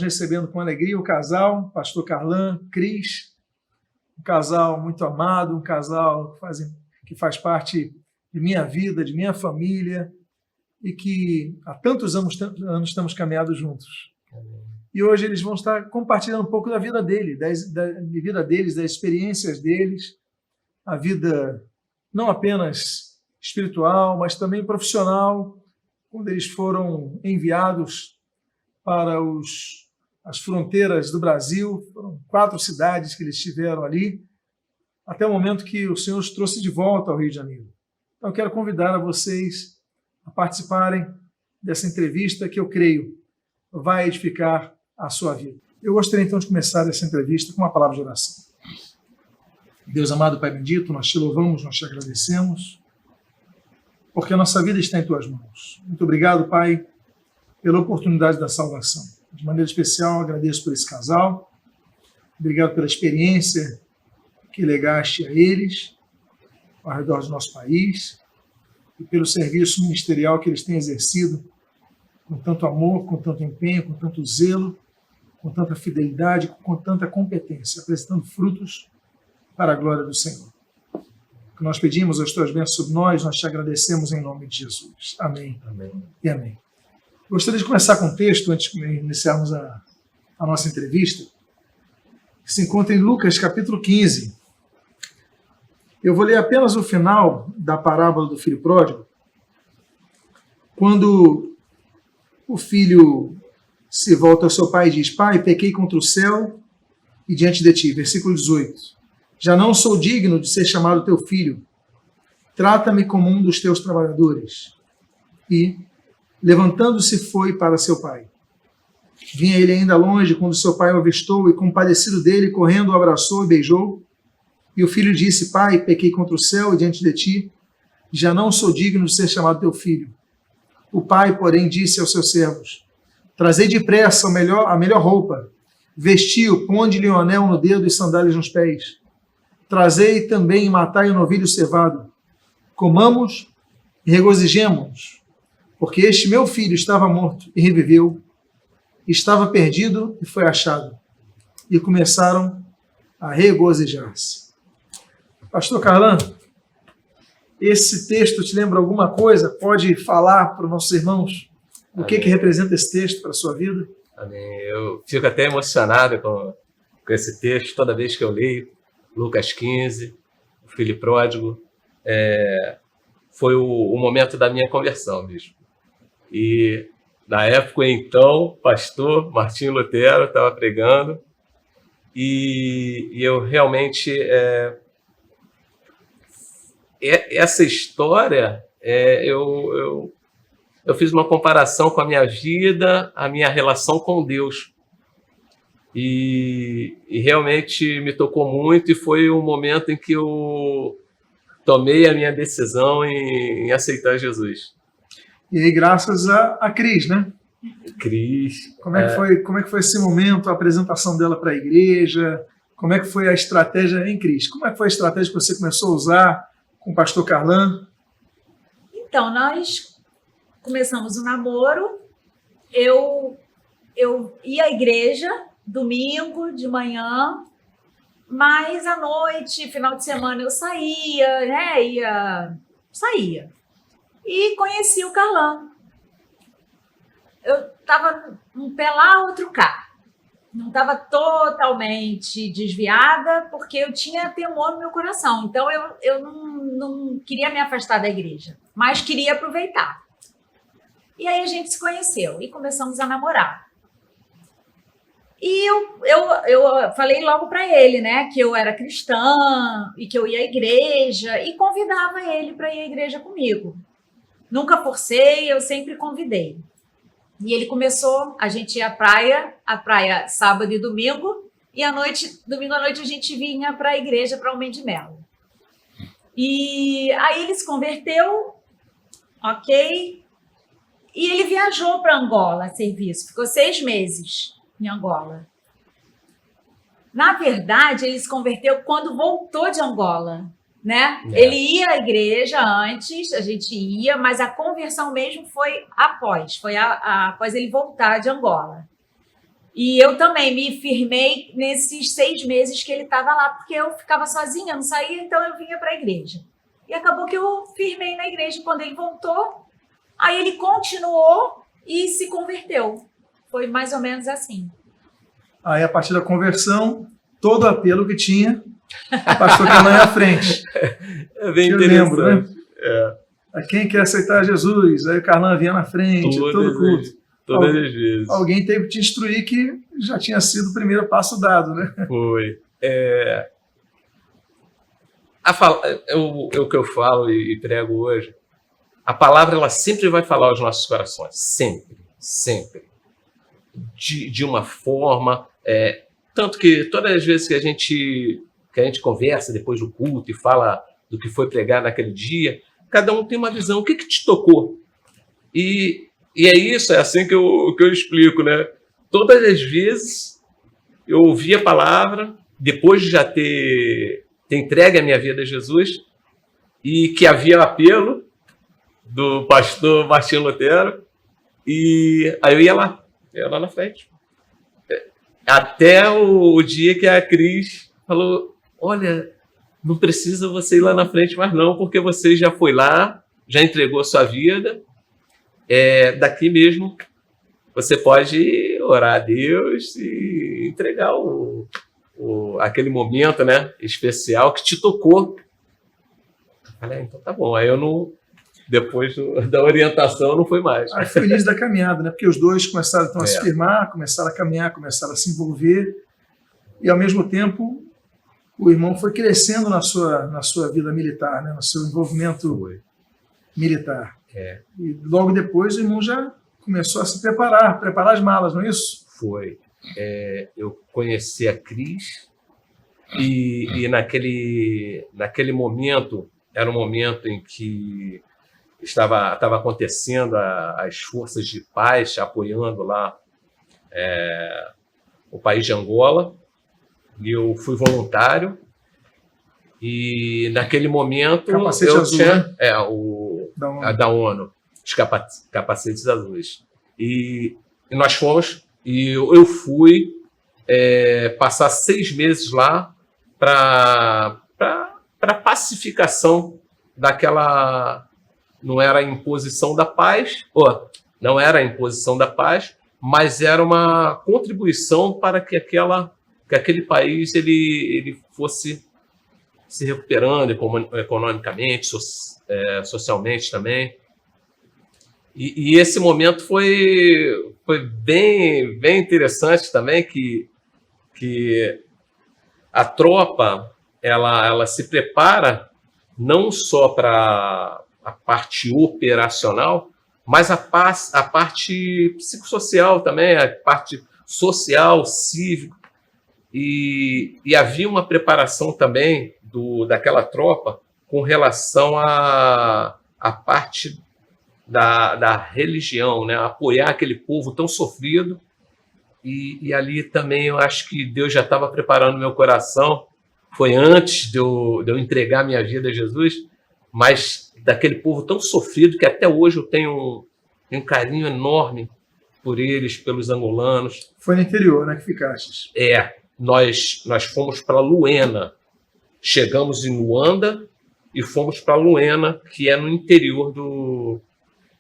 Recebendo com alegria o casal, pastor Carlan, Cris, um casal muito amado, um casal que faz parte de minha vida, de minha família, e que há tantos anos estamos caminhados juntos. E hoje eles vão estar compartilhando um pouco da vida deles, das experiências deles, a vida não apenas espiritual, mas também profissional, quando eles foram enviados para as fronteiras do Brasil. Foram 4 cidades que eles estiveram ali, até o momento que o Senhor os trouxe de volta ao Rio de Janeiro. Então, eu quero convidar a vocês a participarem dessa entrevista que eu creio vai edificar a sua vida. Eu gostaria, então, de começar essa entrevista com uma palavra de oração. Deus amado, Pai bendito, nós te louvamos, nós te agradecemos, porque a nossa vida está em tuas mãos. Muito obrigado, Pai, pela oportunidade da salvação. De maneira especial, agradeço por esse casal. Obrigado pela experiência que legaste a eles, ao redor do nosso país, e pelo serviço ministerial que eles têm exercido com tanto amor, com tanto empenho, com tanto zelo, com tanta fidelidade, com tanta competência, apresentando frutos para a glória do Senhor. Que nós pedimos as tuas bênçãos sobre nós te agradecemos em nome de Jesus. Amém. Amém. E amém. Gostaria de começar com um texto, antes de iniciarmos a nossa entrevista, que se encontra em Lucas, capítulo 15. Eu vou ler apenas o final da parábola do filho pródigo, quando o filho se volta ao seu pai e diz: Pai, pequei contra o céu e diante de ti. Versículo 18. Já não sou digno de ser chamado teu filho. Trata-me como um dos teus trabalhadores. E, levantando-se, foi para seu pai. Vinha ele ainda longe quando seu pai o avistou e, compadecido dele, correndo, o abraçou e beijou. E o filho disse: Pai, pequei contra o céu e diante de ti. Já não sou digno de ser chamado teu filho. O pai, porém, disse aos seus servos: Trazei depressa a melhor roupa, vestiu, ponde-lhe um anel no dedo e sandálias nos pés. Trazei também e matai um novilho cevado. Comamos e regozijemo-nos, porque este meu filho estava morto e reviveu, estava perdido e foi achado. E começaram a regozijar-se. Pastor Carlan, esse texto te lembra alguma coisa? Pode falar para os nossos irmãos o que representa esse texto para a sua vida? Amém. Eu fico até emocionado com esse texto toda vez que eu leio. Lucas 15, o filho pródigo. Foi o momento da minha conversão, mesmo. E na época, então, pastor Martinho Lutero estava pregando e eu realmente... essa história, eu fiz uma comparação com a minha vida, a minha relação com Deus. E realmente me tocou muito, e foi o momento em que eu tomei a minha decisão em aceitar Jesus. E aí, graças a Cris, né? Cris. Como é que foi esse momento, a apresentação dela para a igreja? Como é que foi a estratégia em Cris? Como é que foi a estratégia que você começou a usar com o pastor Carlan? Então, nós começamos o namoro. Eu ia à igreja domingo de manhã, mas à noite, final de semana, eu saía, né? Saía. E conheci o Carlan. Eu estava um pé lá, outro cá. Não estava totalmente desviada, porque eu tinha temor no meu coração. Então, eu não queria me afastar da igreja, mas queria aproveitar. E aí a gente se conheceu e começamos a namorar. E eu falei logo para ele, né, que eu era cristã e que eu ia à igreja, e convidava ele para ir à igreja comigo. Nunca forcei, eu sempre convidei. E ele começou, a gente ia à praia sábado e domingo, e domingo à noite a gente vinha para a igreja, para Almeida de Melo. E aí ele se converteu, ok, e ele viajou para Angola a serviço, ficou 6 meses em Angola. Na verdade, ele se converteu quando voltou de Angola, né? Ele ia à igreja antes, a gente ia, mas a conversão mesmo foi após ele voltar de Angola. E eu também me firmei nesses 6 meses que ele estava lá, porque eu ficava sozinha, não saía, então eu vinha para a igreja. E acabou que eu firmei na igreja. Quando ele voltou, aí ele continuou e se converteu. Foi mais ou menos assim. Aí, a partir da conversão, todo o apelo que tinha, o pastor Carlã ia à frente. É bem Eu interessante. lembro, né? A quem quer aceitar Jesus, aí o Carlã vinha na frente, todo culto. Todas as vezes. Alguém teve que te instruir que já tinha sido o primeiro passo dado, né? Foi. O que eu falo e prego hoje, a palavra ela sempre vai falar aos nossos corações. Sempre. Sempre. De uma forma... tanto que todas as vezes que a gente conversa depois do culto e fala do que foi pregado naquele dia, cada um tem uma visão. O que te tocou? E é isso, é assim que eu explico, né? Todas as vezes eu ouvi a palavra, depois de já ter entregue a minha vida a Jesus, e que havia apelo do pastor Martinho Lutero, e aí eu ia lá na frente. Até o dia que a Cris falou, olha, não precisa você ir lá na frente mais não, porque você já foi lá, já entregou a sua vida, daqui mesmo você pode orar a Deus e entregar aquele momento, né, especial que te tocou. Eu falei, então tá bom. Aí eu não, depois da orientação, não foi mais. Aí foi o início da caminhada, né? Porque os dois começaram então, a se firmar, começaram a caminhar, começaram a se envolver, e ao mesmo tempo o irmão foi crescendo na sua vida militar, né? No seu envolvimento militar. E logo depois o irmão já começou a se preparar as malas, não é isso? Foi. Eu conheci a Cris e naquele momento, era um momento em que estava acontecendo as forças de paz apoiando lá o país de Angola, e eu fui voluntário, e naquele momento Capacete eu azul, tinha né? da ONU, os capacetes azuis, e nós fomos, e eu fui passar 6 meses lá para pacificação daquela... Não era a imposição da paz, não era a imposição da paz, mas era uma contribuição para que aquele país ele fosse se recuperando economicamente, socialmente também. E esse momento foi bem interessante também, que a tropa ela se prepara não só para a parte operacional, mas a parte psicossocial também, a parte social, cívica. E havia uma preparação também daquela tropa com relação à parte da religião, né? Apoiar aquele povo tão sofrido. E ali também eu acho que Deus já estava preparando meu coração. Foi antes de eu entregar minha vida a Jesus, mas daquele povo tão sofrido que até hoje eu tenho um carinho enorme por eles, pelos angolanos. Foi no interior, né, que ficaste? Nós fomos para Luena. Chegamos em Luanda e fomos para Luena, que é no interior do...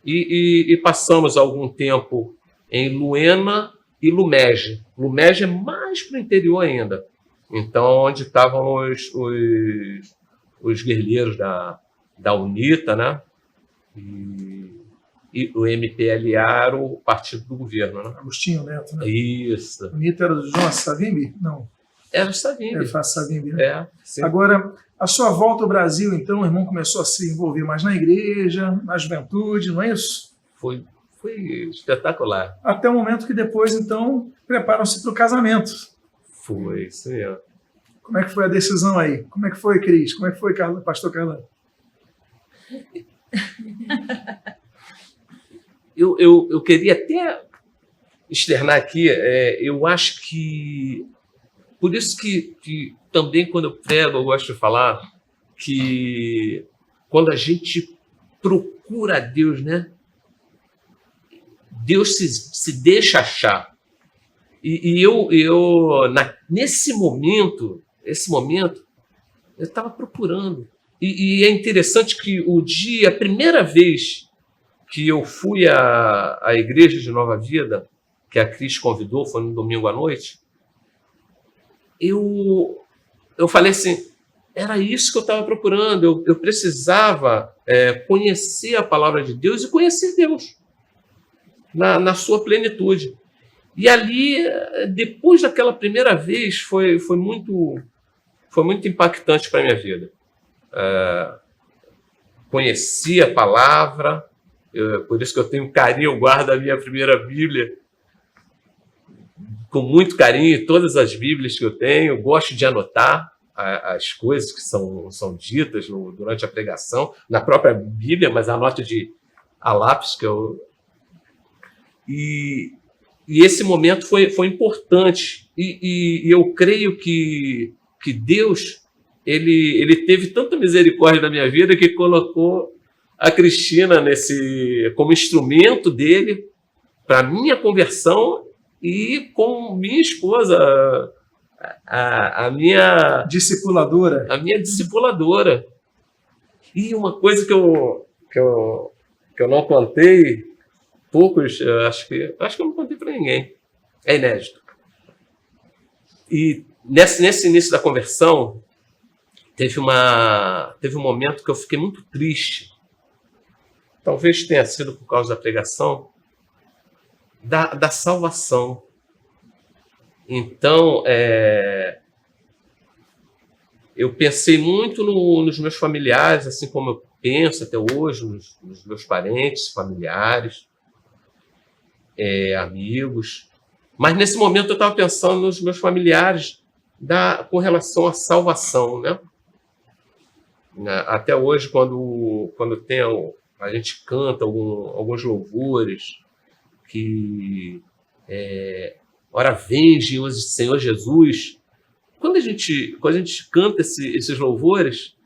E passamos algum tempo em Luena e Lumege. Lumege é mais para o interior ainda. Então, onde estavam os guerrilheiros da UNITA, né? E o MPLA era o partido do governo, né? Agostinho Neto, né? Isso. O UNITA era do João Savimbi? Não. Era o Savimbi. Era o Savimbi, né? Sim. Agora, a sua volta ao Brasil, então, o irmão começou a se envolver mais na igreja, na juventude, não é isso? Foi espetacular. Até o momento que depois, então, preparam-se para o casamento. Foi, isso mesmo. Como é que foi a decisão aí? Como é que foi, Cris? Como é que foi, pastor Carlã? Eu queria até externar aqui, eu acho que... Por isso que também quando eu prego, eu gosto de falar que quando a gente procura a Deus, né? Deus se deixa achar. Nesse momento, eu estava procurando. E é interessante que a primeira vez que eu fui à igreja de Nova Vida, que a Cris convidou, foi no domingo à noite, eu falei assim, era isso que eu estava procurando, eu precisava conhecer a palavra de Deus e conhecer Deus na sua plenitude. E ali, depois daquela primeira vez, foi muito impactante para a minha vida. Conheci a palavra, por isso que eu tenho carinho, eu guardo a minha primeira Bíblia com muito carinho, todas as Bíblias que eu tenho, gosto de anotar as coisas que são ditas durante a pregação, na própria Bíblia, mas anoto a lápis que eu... E esse momento foi importante, e eu creio que Deus ele teve tanta misericórdia na minha vida que colocou a Cristina como instrumento dele para minha conversão e com minha esposa, a minha discipuladora. E uma coisa que eu não contei, poucos, acho que eu não contei para ninguém, é inédito. E nesse início da conversão, teve um momento que eu fiquei muito triste. Talvez tenha sido por causa da pregação, da salvação. Então, eu pensei muito nos meus familiares, assim como eu penso até hoje, nos meus parentes, familiares, amigos. Mas nesse momento eu estava pensando nos meus familiares com relação à salvação, né? Até hoje, quando a gente canta alguns louvores que ora vem, Senhor Jesus, quando a gente canta esses louvores,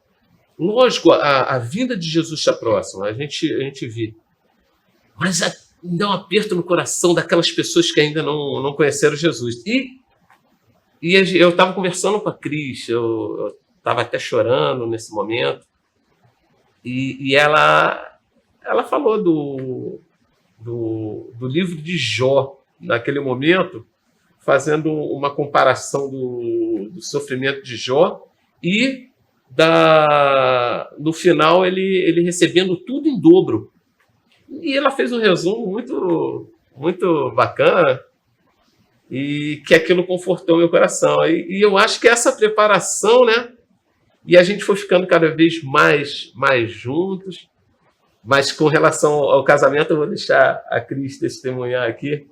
lógico, a vinda de Jesus está próxima, a gente vê, mas dá um aperto no coração daquelas pessoas que ainda não conheceram Jesus. E eu estava conversando com a Cris, eu estava até chorando nesse momento, e ela falou do livro de Jó, naquele momento, fazendo uma comparação do sofrimento de Jó e no final ele recebendo tudo em dobro. E ela fez um resumo muito, muito bacana, e que aquilo confortou meu coração. E eu acho que essa preparação, né? E a gente foi ficando cada vez mais juntos. Mas com relação ao casamento, eu vou deixar a Cris testemunhar aqui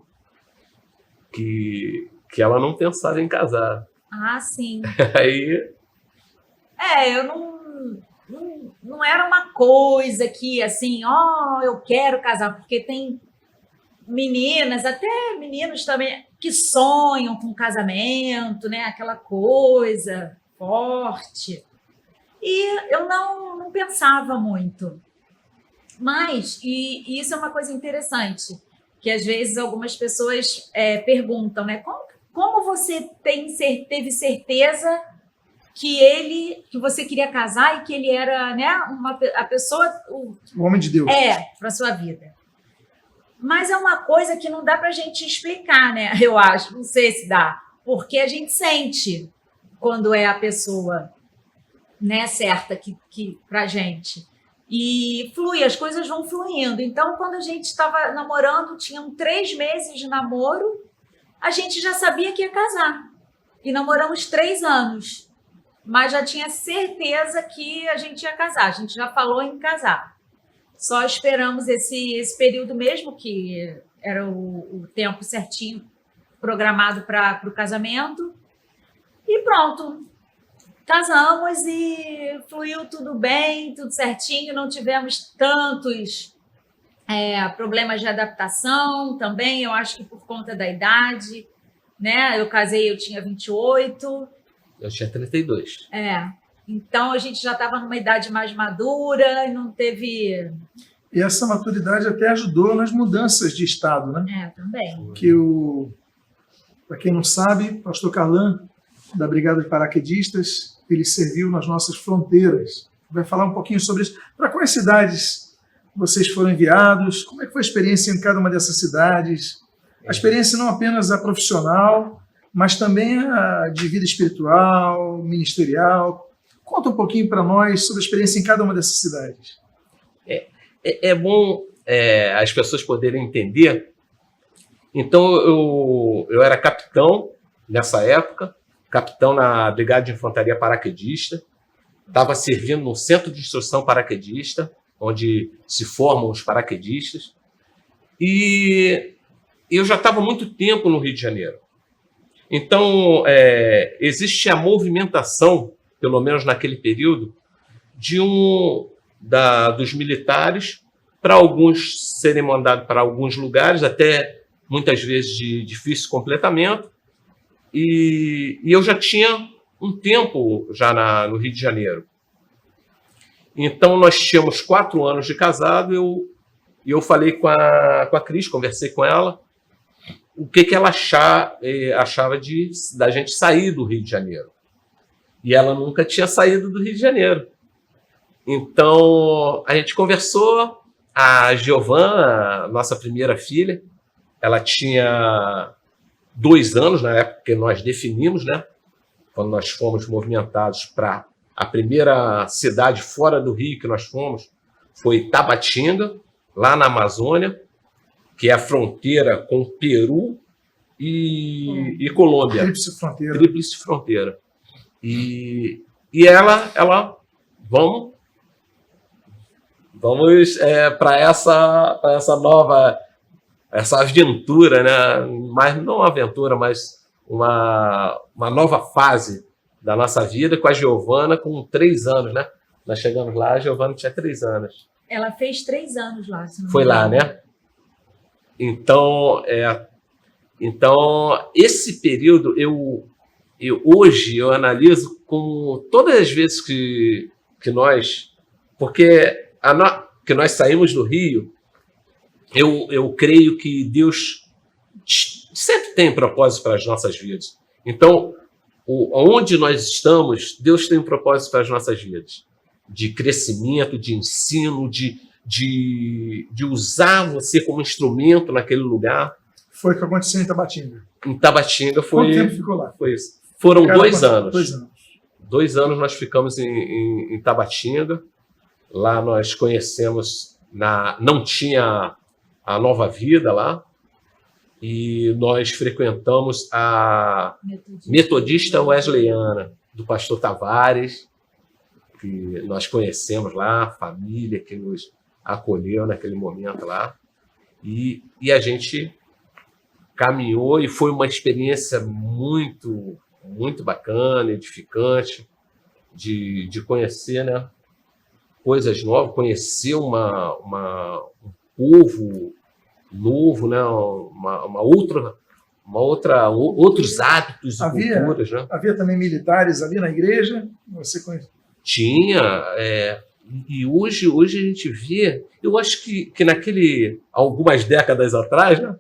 que ela não pensava em casar. Ah, sim. Aí... eu não era uma coisa que, assim, eu quero casar, porque tem meninas, até meninos também, que sonham com casamento, né? Aquela coisa forte. E eu não pensava muito. Mas, e isso é uma coisa interessante, que às vezes algumas pessoas perguntam, né? Como você teve certeza que você queria casar e que ele era, né, a pessoa... O homem de Deus. Para a sua vida. Mas é uma coisa que não dá para a gente explicar, né? Eu acho, não sei se dá. Porque a gente sente quando é a pessoa, né, certa que para a gente. E flui, as coisas vão fluindo. Então, quando a gente estava namorando, tinham 3 meses de namoro, a gente já sabia que ia casar. E namoramos 3 anos. Mas já tinha certeza que a gente ia casar. A gente já falou em casar. Só esperamos esse período mesmo, que era o tempo certinho programado para o casamento. E pronto. Casamos e fluiu tudo bem, tudo certinho. Não tivemos tantos problemas de adaptação também. Eu acho que por conta da idade, né? Eu casei, eu tinha 28. Eu tinha 32. Então a gente já estava numa idade mais madura e não teve... E essa maturidade até ajudou nas mudanças de estado, né? Também. Que o Para quem não sabe, pastor Carlan, da Brigada de Paraquedistas, ele serviu nas nossas fronteiras. Vai falar um pouquinho sobre isso. Para quais cidades vocês foram enviados? Como é que foi a experiência em cada uma dessas cidades? A experiência não apenas a profissional, mas também a de vida espiritual, ministerial. Conta um pouquinho para nós sobre a experiência em cada uma dessas cidades. É bom as pessoas poderem entender. Então, eu era capitão nessa época, capitão na Brigada de Infantaria Paraquedista, estava servindo no Centro de Instrução Paraquedista, onde se formam os paraquedistas, e eu já estava há muito tempo no Rio de Janeiro. Então, existe a movimentação, pelo menos naquele período, dos militares, para alguns serem mandados para alguns lugares, até muitas vezes de difícil completamento, e eu já tinha um tempo já no Rio de Janeiro. Então, nós tínhamos 4 anos de casado, e eu falei com a Cris, conversei com ela, o que ela achava da gente sair do Rio de Janeiro. E ela nunca tinha saído do Rio de Janeiro. Então, a gente conversou. A Giovana, nossa primeira filha, ela tinha 2 anos na época que nós definimos, né? Quando nós fomos movimentados para a primeira cidade fora do Rio que nós fomos, foi Tabatinga, lá na Amazônia, que é a fronteira com Peru e Colômbia. Tríplice fronteira. Tríplice fronteira. E ela vamos para essa nova, essa aventura, né? Mas não uma aventura, mas uma nova fase da nossa vida com a Giovana com 3 anos, né? Nós chegamos lá, a Giovana tinha 3 anos. Ela fez 3 anos lá. Se não Foi lá, né? Então, esse período, hoje eu analiso com todas as vezes que nós... Porque que nós saímos do Rio, eu creio que Deus sempre tem propósito para as nossas vidas. Então, onde nós estamos, Deus tem um propósito para as nossas vidas. De crescimento, de ensino, de usar você como instrumento naquele lugar. Foi o que aconteceu em Tabatinga. Em Tabatinga foi... Quanto tempo ficou lá? Foi isso. Foram 2 anos. 2 anos. 2 anos nós ficamos em Tabatinga. Lá nós conhecemos, não tinha a Nova Vida lá, e nós frequentamos a Metodista Wesleyana, do pastor Tavares, que nós conhecemos lá, a família que nos acolheu naquele momento lá, e a gente caminhou, e foi uma experiência muito, muito bacana, edificante, de conhecer, né? Coisas novas, conhecer um povo novo, né? Outros hábitos e culturas, né? Havia também militares ali na igreja? Você conhece? Tinha, e hoje a gente vê, eu acho que algumas décadas atrás, né?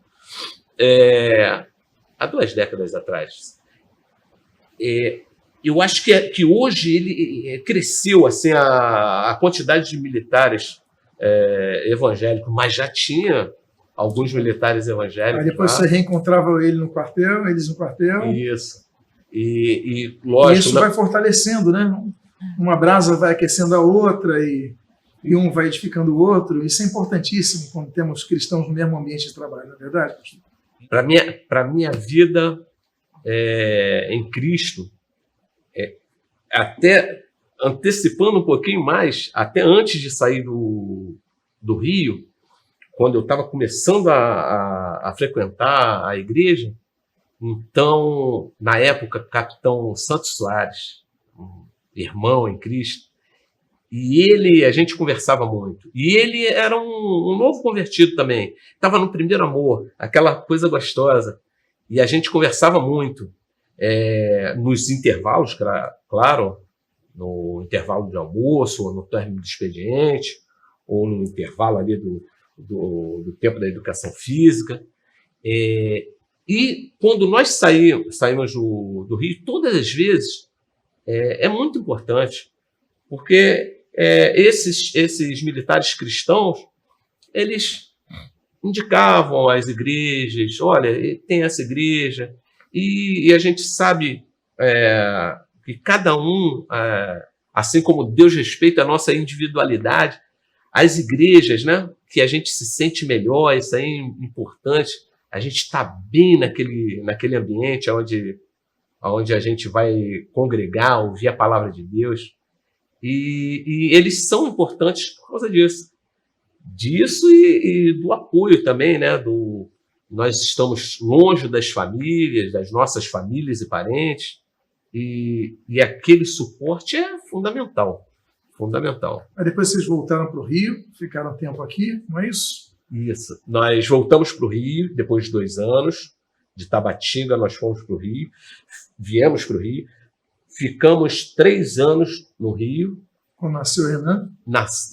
Há 2 décadas atrás, eu acho que hoje ele cresceu assim, a quantidade de militares evangélicos, mas já tinha alguns militares evangélicos. Aí depois você reencontrava eles no quartel. Isso. E lógico... Isso vai fortalecendo, né? Uma brasa vai aquecendo a outra e um vai edificando o outro. Isso é importantíssimo quando temos cristãos no mesmo ambiente de trabalho, não é verdade, pastor? Para minha vida em Cristo, até antecipando um pouquinho mais, até antes de sair do Rio, quando eu estava começando a frequentar a igreja, então, na época, capitão Santos Soares, um irmão em Cristo, e a gente conversava muito. E ele era um novo convertido também, estava no primeiro amor, aquela coisa gostosa, e a gente conversava muito. Nos intervalos, claro, no intervalo de almoço, ou no término do expediente, ou no intervalo ali do tempo da educação física. E E quando nós saímos do Rio, todas as vezes, é muito importante, porque esses militares cristãos, eles indicavam às igrejas, olha, tem essa igreja, e a gente sabe que cada um, assim como Deus respeita a nossa individualidade, as igrejas, né, que a gente se sente melhor, isso aí é importante, a gente está bem naquele ambiente onde a gente vai congregar, ouvir a palavra de Deus, e eles são importantes por causa disso. Disso e do apoio também, né? Nós estamos longe das famílias, das nossas famílias e parentes, e aquele suporte é fundamental. Fundamental. Aí depois vocês voltaram para o Rio, ficaram um tempo aqui, não é isso? Isso. Nós voltamos para o Rio, depois de 2 anos, de Tabatinga nós fomos para o Rio, viemos para o Rio, ficamos 3 anos no Rio. Quando nasceu o Renan?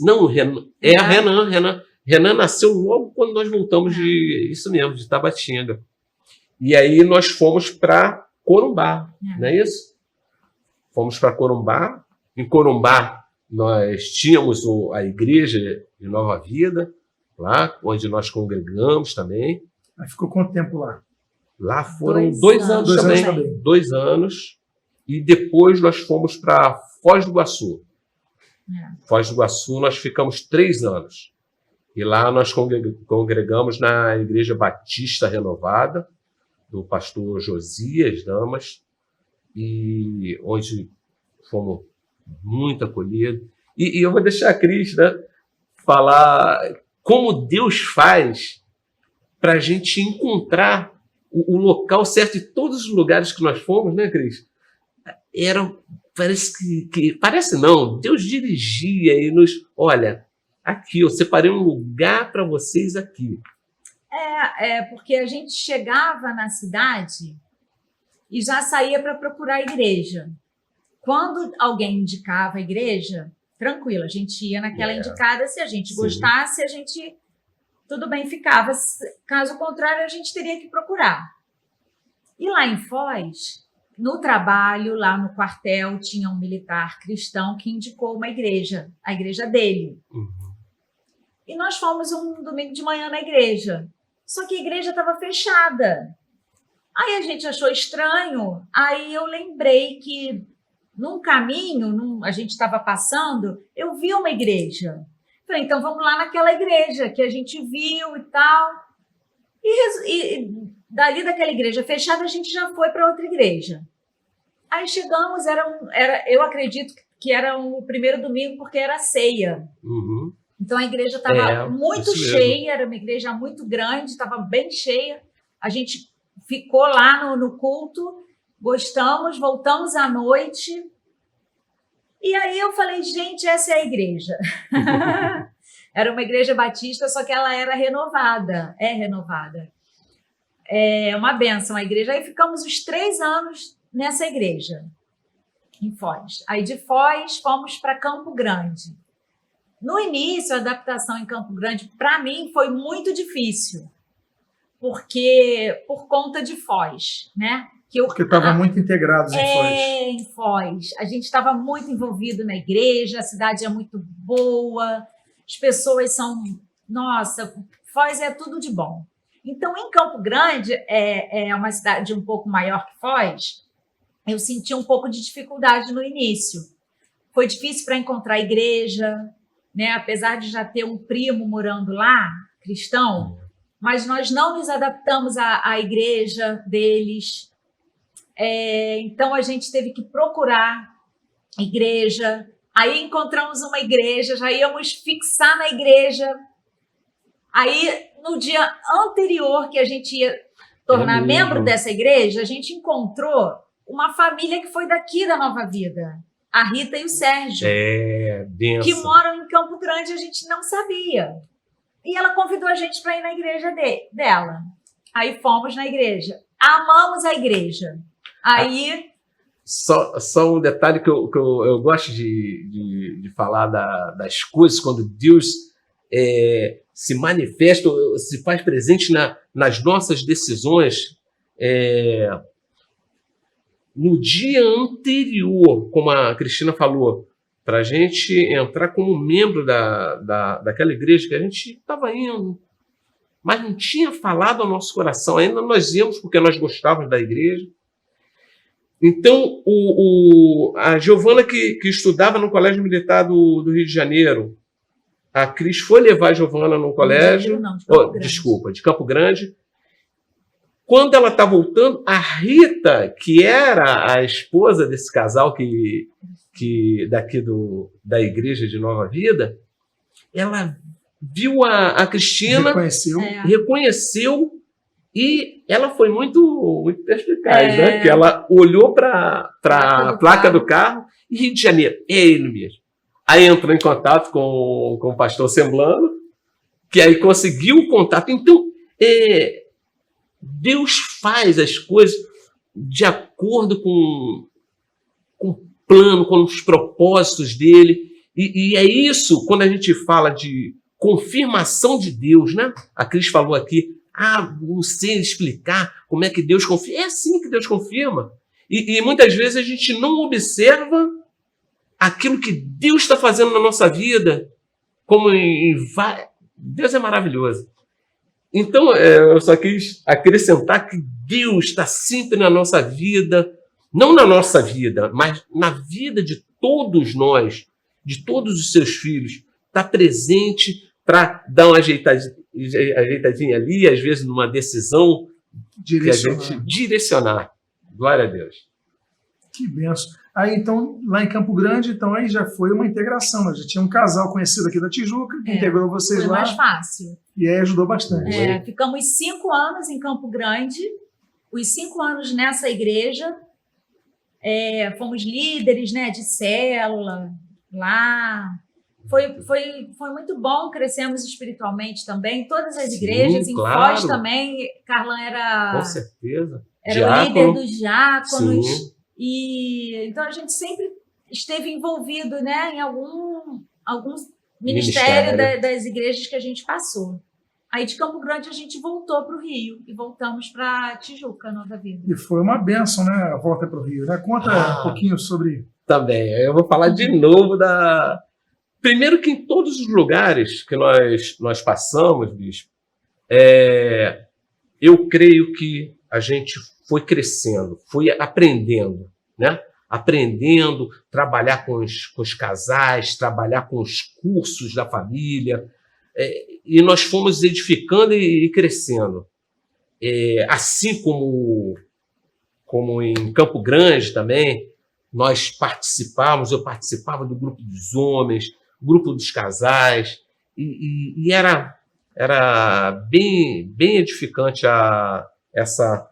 Não, Renan. Renan nasceu logo quando nós voltamos de Tabatinga. E aí nós fomos para Corumbá, não é isso? Fomos para Corumbá. Em Corumbá nós tínhamos a igreja de Nova Vida, lá onde nós congregamos também. Aí ficou quanto tempo lá? Lá foram 2 anos também. 2 anos. E depois nós fomos para Foz do Iguaçu. Foz do Iguaçu nós ficamos 3 anos. E lá nós congregamos na Igreja Batista Renovada, do pastor Josias Damas, e onde fomos muito acolhidos. E eu vou deixar a Cris, né, falar como Deus faz para a gente encontrar o local certo em todos os lugares que nós fomos, né, Cris? Parece não, Deus dirigia e olha, aqui, eu separei um lugar para vocês aqui. Porque a gente chegava na cidade e já saía para procurar a igreja. Quando alguém indicava a igreja, tranquilo, a gente ia naquela indicada, se a gente gostasse, tudo bem, ficava. Caso contrário, a gente teria que procurar. E lá em Foz, no trabalho, lá no quartel, tinha um militar cristão que indicou uma igreja, a igreja dele. E nós fomos um domingo de manhã na igreja. Só que a igreja estava fechada. Aí a gente achou estranho. Aí eu lembrei que num caminho, a gente estava passando, eu vi uma igreja. Falei, então vamos lá naquela igreja que a gente viu e tal. E dali daquela igreja fechada, a gente já foi para outra igreja. Aí chegamos, eu acredito que era o primeiro domingo, porque era ceia. Então a igreja estava muito cheia, era uma igreja muito grande, estava bem cheia. A gente ficou lá no culto, gostamos, voltamos à noite. E aí eu falei, gente, essa é a igreja. Era uma igreja batista, só que ela era renovada, renovada. É uma bênção a igreja. Aí ficamos os 3 anos nessa igreja, em Foz. Aí de Foz fomos para Campo Grande. No início, a adaptação em Campo Grande, para mim, foi muito difícil, porque por conta de Foz, né? Porque estavam muito integrados em Foz. Em Foz. A gente estava muito envolvido na igreja, a cidade é muito boa, as pessoas são... Nossa, Foz é tudo de bom. Então, em Campo Grande, é uma cidade um pouco maior que Foz, eu senti um pouco de dificuldade no início. Foi difícil para encontrar igreja, né? Apesar de já ter um primo morando lá, cristão, mas nós não nos adaptamos à igreja deles. Então, a gente teve que procurar igreja. Aí encontramos uma igreja, já íamos fixar na igreja. Aí, no dia anterior que a gente ia tornar membro dessa igreja, a gente encontrou uma família que foi daqui da Nova Vida, a Rita e o Sérgio, que moram em Campo Grande, a gente não sabia. E ela convidou a gente para ir na igreja dela. Aí fomos na igreja. Amamos a igreja. Aí... Só um detalhe que eu gosto de falar das coisas, quando Deus se manifesta, se faz presente nas nossas decisões. no dia anterior, como a Cristina falou, para a gente entrar como membro daquela igreja que a gente estava indo, mas não tinha falado ao nosso coração. Ainda nós íamos porque nós gostávamos da igreja. Então, a Giovana, que estudava no Colégio Militar do Rio de Janeiro, a Cris foi levar a Giovana no colégio, de Campo Grande. Quando ela está voltando, a Rita, que era a esposa desse casal daqui da igreja de Nova Vida, ela viu a Cristina, reconheceu, e ela foi muito perspicaz, né? Que ela olhou para a placa do carro e Rio de Janeiro, é ele mesmo. Aí entrou em contato com o pastor Semblano, que aí conseguiu o contato. Então, Deus faz as coisas de acordo com o plano, com os propósitos dele. E é isso, quando a gente fala de confirmação de Deus, né? A Cris falou aqui, não sei explicar como é que Deus confirma. É assim que Deus confirma. E muitas vezes a gente não observa aquilo que Deus está fazendo na nossa vida, Deus é maravilhoso. Então, eu só quis acrescentar que Deus está sempre na nossa vida, não na nossa vida, mas na vida de todos nós, de todos os seus filhos, está presente para dar uma ajeitadinha ali, às vezes numa decisão que a gente direcionar. Glória a Deus. Que benção. Aí, então, lá em Campo Grande, então aí já foi uma integração. Já tinha um casal conhecido aqui da Tijuca, que integrou vocês lá. Foi mais fácil. E aí ajudou bastante. Ficamos 5 anos em Campo Grande, os 5 anos nessa igreja. Fomos líderes, né, de célula lá. Foi muito bom, crescemos espiritualmente também. Todas as igrejas, sim, em claro. Foz também. Carlan era... Com certeza. Era o líder dos diáconos. Sim. E então a gente sempre esteve envolvido, né, em algum ministério das igrejas que a gente passou. Aí de Campo Grande a gente voltou para o Rio e voltamos para Tijuca, Nova Vida. E foi uma bênção, né, a volta para o Rio, né? Conta um pouquinho sobre... Também, eu vou falar de novo Primeiro que em todos os lugares que nós passamos, bispo, eu creio que a gente foi crescendo, foi aprendendo, né? Aprendendo a trabalhar com os casais, trabalhar com os cursos da família, e nós fomos edificando e crescendo. Assim como em Campo Grande também, nós participávamos, eu participava do grupo dos homens, grupo dos casais, e era bem edificante essa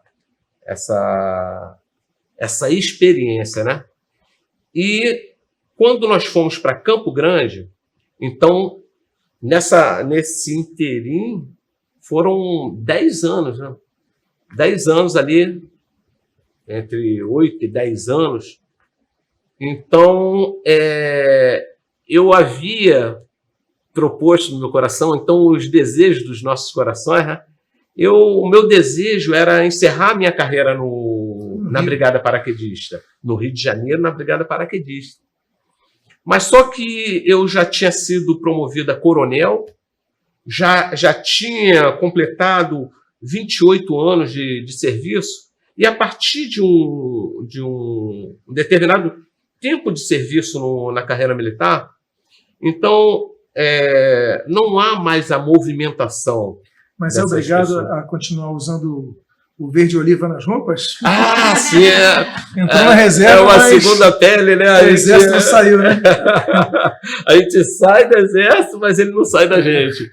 experiência, né? E quando nós fomos para Campo Grande, então, nesse interim, foram 10 anos, né? 10 anos ali, entre 8 e 10 anos. Então, eu havia proposto no meu coração, então, os desejos dos nossos corações, né? O meu desejo era encerrar minha carreira na Brigada Paraquedista, no Rio de Janeiro, na Brigada Paraquedista. Mas só que eu já tinha sido promovido a coronel, já tinha completado 28 anos de serviço, e a partir de um determinado tempo de serviço na carreira militar, então não há mais a movimentação. Mas é obrigado a continuar usando o verde oliva nas roupas? Sim. Entrou na reserva, uma segunda pele, né? O exército não saiu, né? A gente sai do exército, mas ele não sai da gente.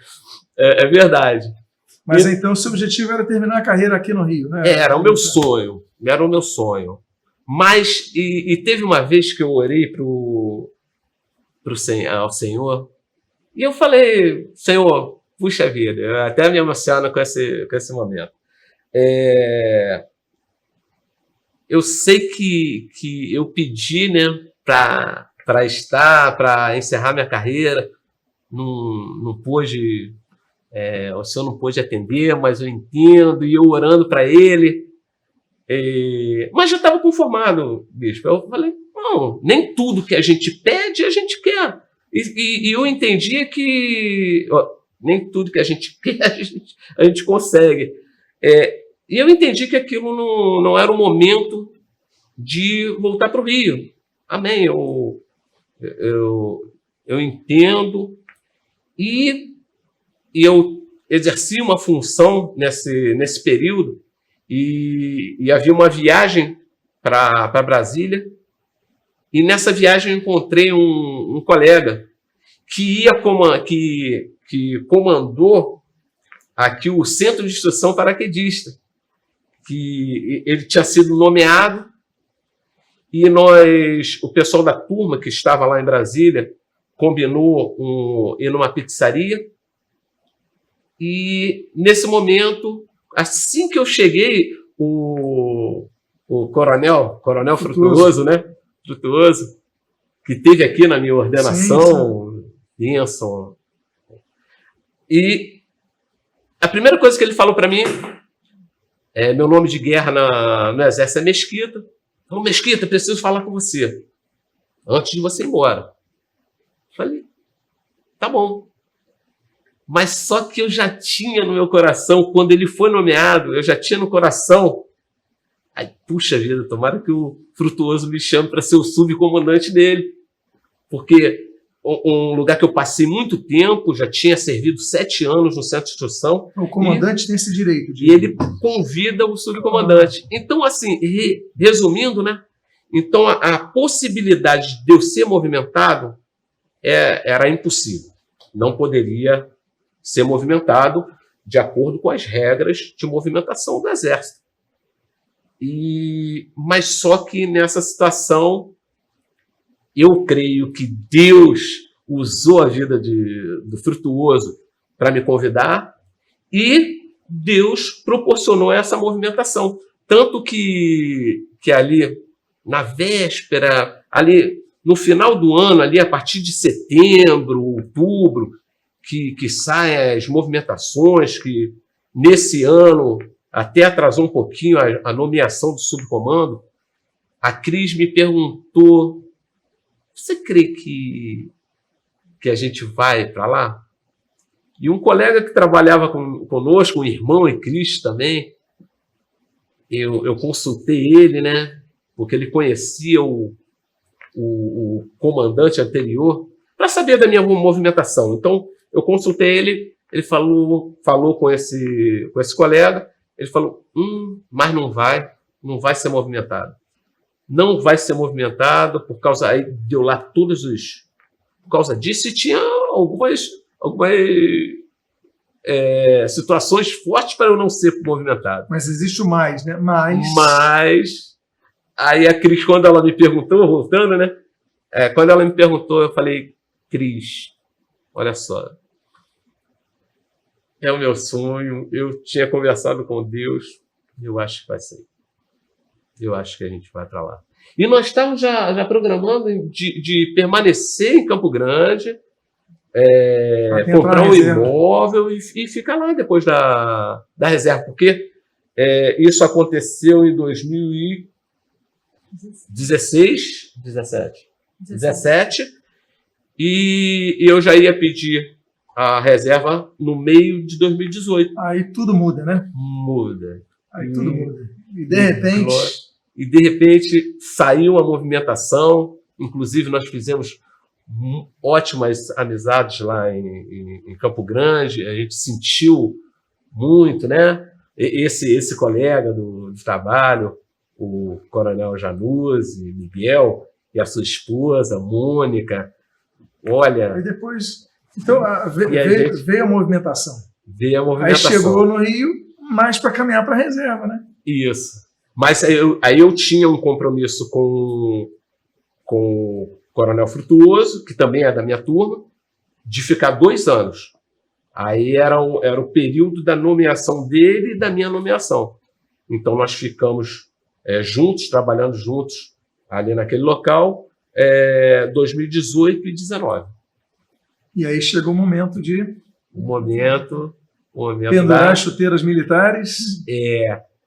É verdade. Mas então o seu objetivo era terminar a carreira aqui no Rio, né? Era o meu sonho. Mas, e teve uma vez que eu orei ao Senhor, e eu falei, Senhor, puxa vida, eu até me emociono com esse momento. Eu sei que eu pedi, né, para encerrar minha carreira, não o Senhor não pôde atender, mas eu entendo, e eu orando para Ele, Mas já estava conformado, bispo. Eu falei, não, nem tudo que a gente pede, a gente quer. E eu entendia que nem tudo que a gente quer, a gente consegue. E eu entendi que aquilo não era o momento de voltar para o Rio. Amém, eu entendo. E eu exerci uma função nesse período, e havia uma viagem para Brasília, e nessa viagem eu encontrei um colega que comandou aqui o Centro de Instrução Paraquedista, que ele tinha sido nomeado, e o pessoal da turma que estava lá em Brasília combinou ir numa pizzaria. E nesse momento, assim que eu cheguei, o coronel Frutuoso, né? Frutuoso, que teve aqui na minha ordenação, bênção. E a primeira coisa que ele falou para mim, meu nome de guerra no Exército é Mesquita. Falou, Mesquita, preciso falar com você antes de você ir embora. Falei, tá bom. Mas só que eu já tinha no meu coração, quando ele foi nomeado, eu já tinha no coração, puxa vida, tomara que o Frutuoso me chame para ser o subcomandante dele. Porque um lugar que eu passei muito tempo, já tinha servido 7 anos no Centro de Instrução. O comandante tem esse direito. E ele convida o subcomandante. Então, assim, resumindo, né? Então, a possibilidade de eu ser movimentado era impossível. Não poderia ser movimentado de acordo com as regras de movimentação do Exército. Mas só que nessa situação, eu creio que Deus usou a vida do Frutuoso para me convidar, e Deus proporcionou essa movimentação. Tanto que ali, na véspera, ali no final do ano, ali a partir de setembro, outubro, que saem as movimentações, que nesse ano até atrasou um pouquinho a nomeação do subcomando. A Cris me perguntou, você crê que a gente vai para lá? E um colega que trabalhava conosco, um irmão em Cristo também, eu consultei ele, né? Porque ele conhecia o comandante anterior, para saber da minha movimentação. Então, eu consultei ele, ele falou com esse colega, ele falou, mas não vai ser movimentado. Não vai ser movimentado por causa, aí deu lá por causa disso, e tinha algumas situações fortes para eu não ser movimentado. Mas existe o mais, né? Mas aí a Cris, quando ela me perguntou, voltando, né? Quando ela me perguntou, eu falei, Cris, olha só, é o meu sonho, eu tinha conversado com Deus, eu acho que vai ser. Eu acho que a gente vai para lá. E nós estávamos já programando de permanecer em Campo Grande, comprar um imóvel e ficar lá depois da reserva, porque isso aconteceu em 2017, e eu já ia pedir a reserva no meio de 2018. Aí tudo muda, né? Muda. Aí tudo muda. E de repente saiu a movimentação, inclusive nós fizemos ótimas amizades lá em Campo Grande, a gente sentiu muito, né? Esse colega do trabalho, o coronel Januzzi, Miguel, e a sua esposa, Mônica, olha... Aí depois... Então, veio a movimentação. Veio a movimentação. Aí chegou no Rio, mais para caminhar para a reserva, né? Isso. Mas aí eu tinha um compromisso com o Coronel Frutuoso, que também é da minha turma, de ficar 2 anos. Aí era o período da nomeação dele e da minha nomeação. Então nós ficamos juntos, trabalhando juntos ali naquele local, 2018 e 2019. E aí chegou o momento de... O momento pendurar as chuteiras militares.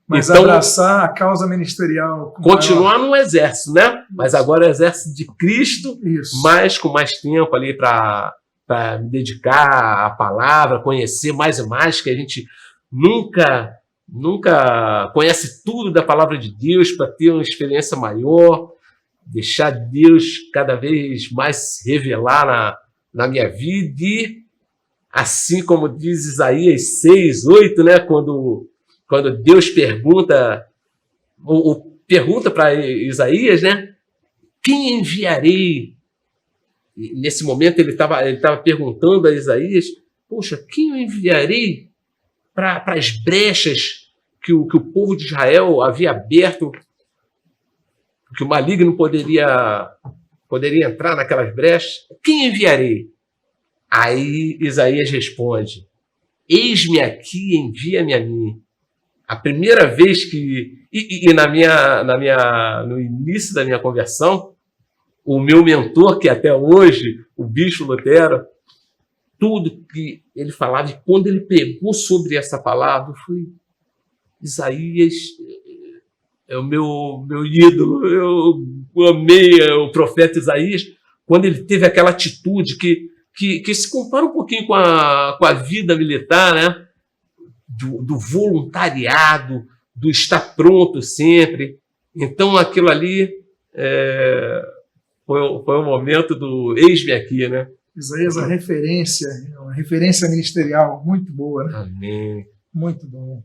Mas então, abraçar a causa ministerial. continuar no exército, né? Mas agora é o exército de Cristo, Isso. mas com mais tempo ali para me dedicar à palavra, conhecer mais e mais, que a gente nunca conhece tudo da palavra de Deus, para ter uma experiência maior, deixar Deus cada vez mais se revelar na minha vida, e assim como diz Isaías 6:8, né? Quando Deus pergunta para Isaías, né? Quem enviarei? E nesse momento ele estava perguntando a Isaías, poxa, quem eu enviarei para as brechas que o povo de Israel havia aberto, que o maligno poderia entrar naquelas brechas? Quem enviarei? Aí Isaías responde, eis-me aqui, envia-me a mim. A primeira vez que... E no início da minha conversão, o meu mentor, que até hoje, o Bispo Lutero, tudo que ele falava, e quando ele pregou sobre essa palavra, foi Isaías, é o meu ídolo. Eu amei o profeta Isaías, quando ele teve aquela atitude que se compara um pouquinho com a vida militar, né? Do voluntariado, do estar pronto sempre. Então, aquilo ali foi o momento do eis-me aqui, né? Isaías, uma referência ministerial muito boa, né? Amém. Muito bom.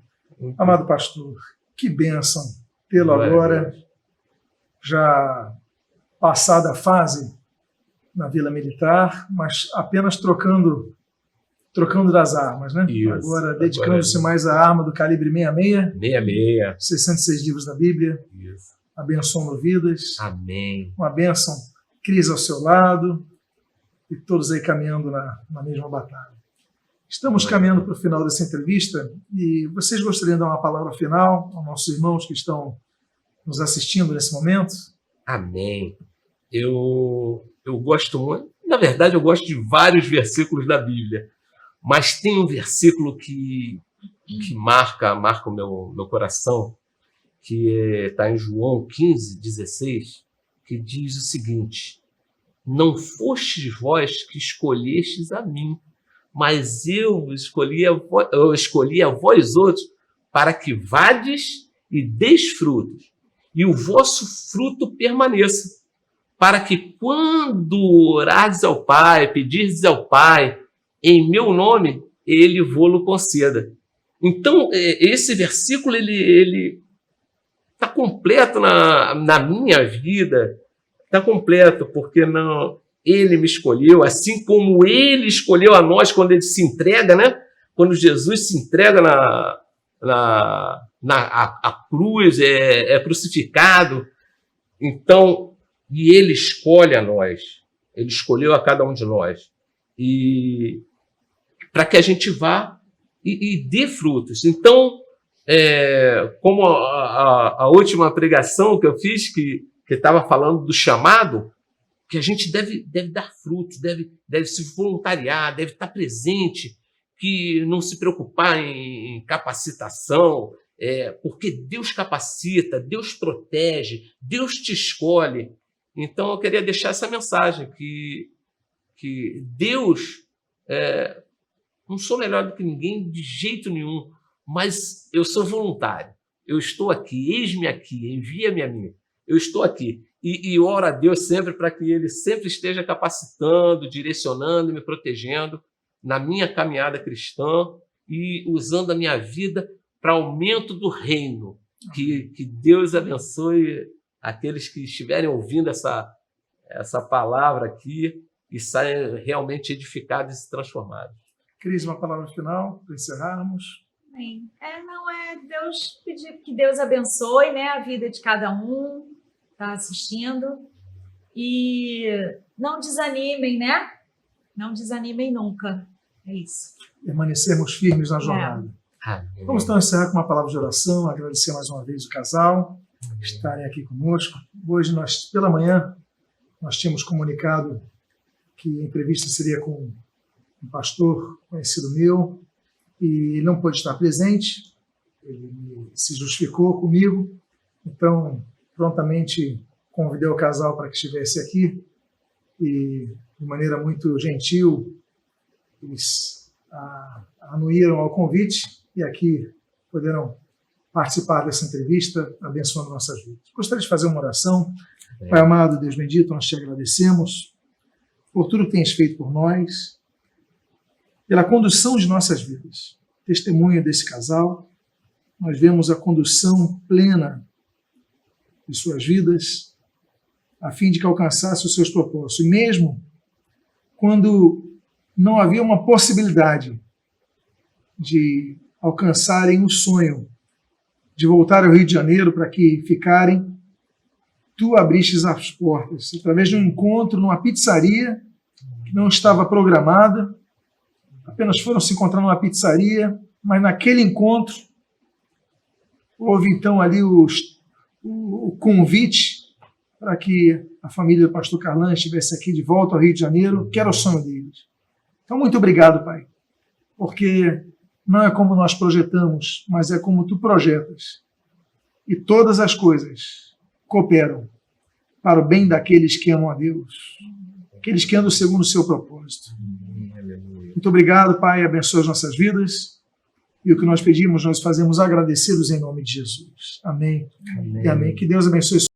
Amado pastor, que bênção tê-lo agora, já passada a fase na Vila Militar, mas apenas trocando das armas, né? Isso, agora dedicando-se mais à arma do calibre 66. 66. 66 livros da Bíblia. Isso. Abençoando vidas. Amém. Uma bênção, Cris ao seu lado, e todos aí caminhando na mesma batalha. Estamos caminhando para o final dessa entrevista, e vocês gostariam de dar uma palavra final aos nossos irmãos que estão nos assistindo nesse momento? Amém. Eu gosto muito, na verdade eu gosto de vários versículos da Bíblia, mas tem um versículo que marca o meu coração, que está em João 15:16, que diz o seguinte: não fostes vós que escolhestes a mim, mas eu escolhi a vós outros, para que vades e deis frutos, e o vosso fruto permaneça, para que quando orardes ao Pai, pedirdes ao Pai, em meu nome, Ele vô-lo conceda. Então, esse versículo, ele está completo na minha vida, está completo, porque Ele me escolheu, assim como Ele escolheu a nós quando Ele se entrega, né? Quando Jesus se entrega na cruz, é crucificado. Então, e Ele escolhe a nós, Ele escolheu a cada um de nós, e para que a gente vá e dê frutos. Então, como a última pregação que eu fiz, que estava falando do chamado, que a gente deve dar frutos, deve se voluntariar, deve estar presente, que não se preocupar em capacitação, porque Deus capacita, Deus protege, Deus te escolhe. Então, eu queria deixar essa mensagem, que Deus... não sou melhor do que ninguém de jeito nenhum, mas eu sou voluntário. Eu estou aqui, eis-me aqui, envia-me a mim. Eu estou aqui. E oro a Deus sempre para que Ele sempre esteja capacitando, direcionando, me protegendo na minha caminhada cristã e usando a minha vida para aumento do reino. Que Deus abençoe aqueles que estiverem ouvindo essa palavra aqui e saiam realmente edificados e transformados. Cris, uma palavra final para encerrarmos. Amém. Deus pedir que Deus abençoe, né, a vida de cada um que está assistindo, e não desanimem, né? Não desanimem nunca. É isso. Permanecermos firmes na jornada. Vamos então encerrar com uma palavra de oração, agradecer mais uma vez o casal estarem aqui conosco. Hoje, pela manhã, nós tínhamos comunicado que a entrevista seria com um pastor conhecido meu, e ele não pôde estar presente, ele se justificou comigo, então prontamente convidei o casal para que estivesse aqui e, de maneira muito gentil, eles anuíram ao convite e aqui poderão participar dessa entrevista, abençoando nossas vidas. Gostaria de fazer uma oração. Pai amado, Deus bendito, nós te agradecemos por tudo que tens feito por nós, pela condução de nossas vidas. Testemunha desse casal, nós vemos a condução plena de suas vidas, a fim de que alcançasse os seus propósitos. E mesmo quando não havia uma possibilidade de alcançarem o sonho de voltar ao Rio de Janeiro para que ficarem, tu abristes as portas, através de um encontro numa pizzaria que não estava programada, apenas foram se encontrar numa pizzaria, mas naquele encontro houve então ali o convite para que a família do pastor Carlan estivesse aqui de volta ao Rio de Janeiro, que era o sonho deles. Então, muito obrigado, Pai, porque não é como nós projetamos, mas é como tu projetas. E todas as coisas cooperam para o bem daqueles que amam a Deus, aqueles que andam segundo o seu propósito. Muito obrigado, Pai, abençoa as nossas vidas. E o que nós pedimos, nós fazemos agradecidos em nome de Jesus. Amém. E amém. Que Deus abençoe